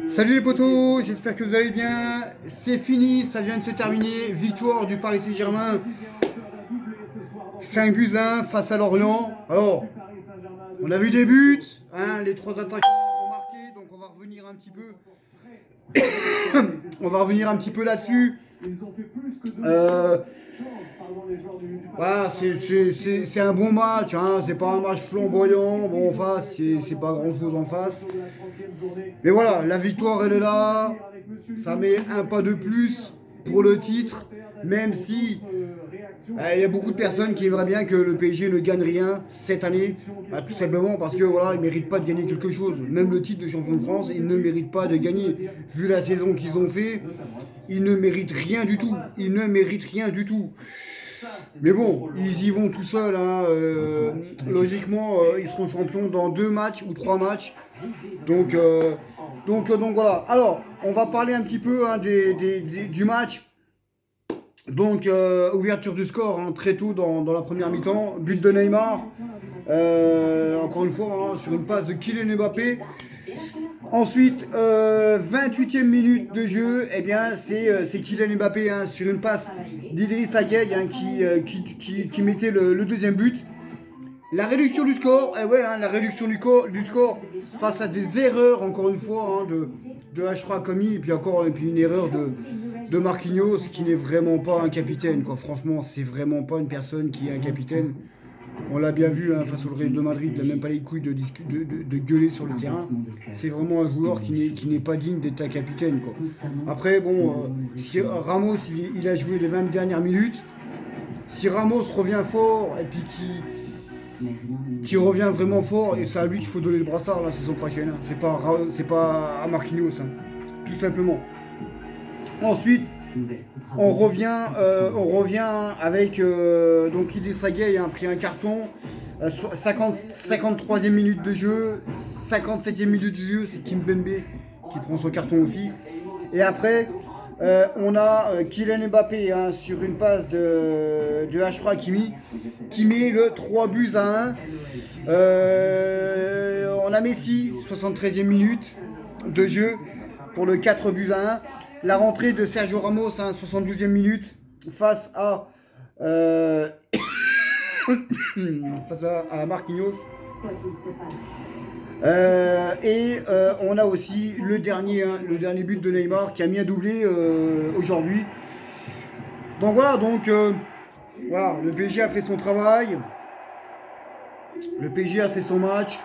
Salut les potos, j'espère que vous allez bien. C'est fini, ça vient de se terminer. Victoire du Paris Saint-Germain. 5-1 face à Lorient. Alors, on a vu des buts, hein, les trois attaquants ont marqué, donc on va revenir un petit peu. On va revenir un petit peu là-dessus. Voilà, c'est un bon match, hein, c'est pas un match flamboyant. Bon, en face, c'est pas grand chose en face. Mais voilà, la victoire elle est là. Ça met un pas de plus pour le titre, même si il y a beaucoup de personnes qui aimeraient bien que le PSG ne gagne rien cette année, tout simplement parce que voilà, ils ne méritent pas de gagner quelque chose. Même le titre de champion de France, ils ne méritent pas de gagner. Vu la saison qu'ils ont fait, ils ne méritent rien du tout. Ils ne méritent rien du tout. Mais bon, ils y vont tout seuls. Hein. Logiquement, ils seront champions dans 2 matchs ou 3 matchs. Donc voilà. Alors, on va parler un petit peu hein, du match. Donc, ouverture du score hein, très tôt dans la première mi-temps. But de Neymar. Encore une fois, hein, sur une passe de Kylian Mbappé. Ensuite, 28e minute de jeu, eh bien c'est Kylian Mbappé hein, sur une passe d'Idrissa Gueye hein, qui mettait le deuxième but. La réduction du score, la réduction du score face à des erreurs encore une fois hein, de Achraf Hakimi et puis une erreur de Marquinhos qui n'est vraiment pas un capitaine quoi. Franchement, c'est vraiment pas une personne qui est un capitaine. On l'a bien vu hein, face au Real de Madrid, il n'a même pas les couilles de gueuler sur le terrain. C'est vraiment un joueur qui n'est pas digne d'être un capitaine. Quoi. Après, bon, si Ramos il a joué les 20 dernières minutes, si Ramos revient fort et puis qui revient vraiment fort, et c'est à lui qu'il faut donner le brassard la saison prochaine. Hein. C'est pas à Marquinhos, hein, tout simplement. Ensuite, on revient avec donc Idrissa Gueye a pris un carton, 53e minute de jeu, 57e minute de jeu, c'est Kimpembe qui prend son carton aussi. Et après, on a Kylian Mbappé hein, sur une passe de Achraf Hakimi qui met le 3-1. On a Messi, 73e minute de jeu pour le 4-1. La rentrée de Sergio Ramos, hein, 72e minute, face à Marquinhos. On a aussi le dernier but de Neymar qui a mis un doublé aujourd'hui. Donc voilà, le PSG a fait son travail. Le PSG a fait son match.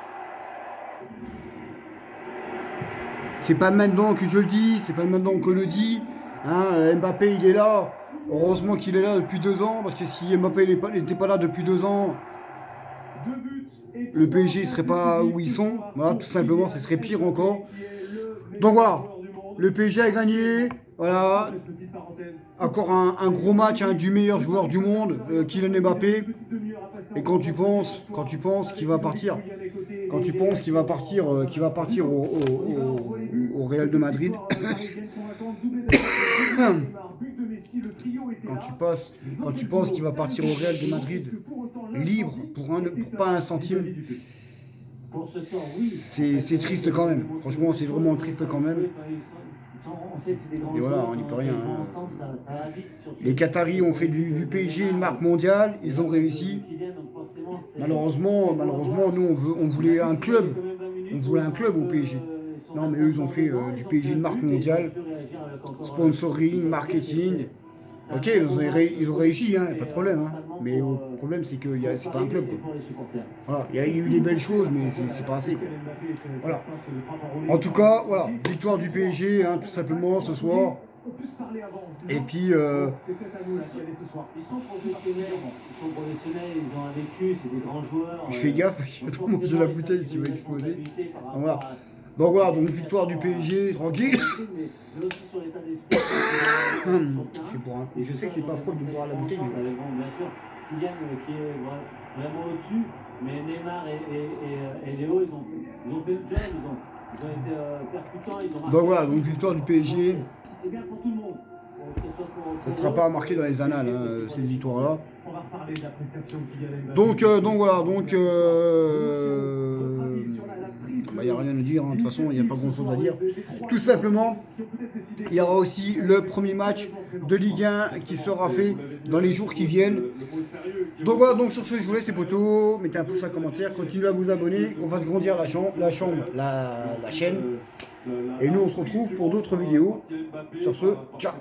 C'est pas maintenant que je le dis, c'est pas maintenant qu'on le dit. Hein, Mbappé, il est là. Heureusement qu'il est là depuis 2 ans, parce que si Mbappé n'était pas là depuis 2 ans, le PSG ne serait pas où ils sont. Voilà, tout simplement, ce serait pire encore. Donc voilà, le PSG a gagné. Voilà, encore un gros match hein, du meilleur joueur du monde, Kylian Mbappé. Et quand tu penses qu'il va partir, au Real de Madrid, quand tu penses qu'il va partir au Real de Madrid libre pour pas un centime, c'est triste quand même. Franchement, c'est vraiment triste quand même. Et voilà, on n'y peut rien. Hein. Les Qataris ont fait du PSG une marque mondiale, ils ont réussi. Malheureusement, nous on voulait un club. On voulait un club au PSG. Non, mais eux ils ont fait du PSG une marque mondiale. Sponsoring, marketing. Ok, ils ont réussi, hein, pas de problème. Hein. Mais le problème, c'est que c'est pas un club. Quoi. Voilà, il y a eu des belles choses, mais c'est pas assez. Quoi. Voilà. En tout cas, voilà, victoire du PSG, hein, tout simplement, ce soir. Et puis. Ils sont professionnels, ils ont un vécu, c'est des grands joueurs. Je fais gaffe, je vais trop manger la bouteille qui va exploser. Voilà. Donc voilà, donc victoire du PSG, tranquille. Je sais que c'est pas propre de boire la bouteille. Bien sûr, Kylian qui est vraiment au-dessus, mais Neymar et Léo, ils ont fait le job, ils ont été percutants, ils ont marqué. Donc voilà, donc victoire du PSG. C'est bien pour tout le monde. Ça ne sera pas marqué dans les annales, hein, cette victoire-là. Donc voilà, il n'y a rien à dire, hein. De toute façon, il n'y a pas grand chose à dire. Tout simplement, il y aura aussi le premier match de Ligue 1 qui sera fait dans les jours qui viennent. Donc voilà, donc sur ce, je vous laisse les potos, mettez un pouce, un commentaire, continuez à vous abonner, qu'on fasse grandir la chaîne. Et nous, on se retrouve pour d'autres vidéos. Sur ce, ciao.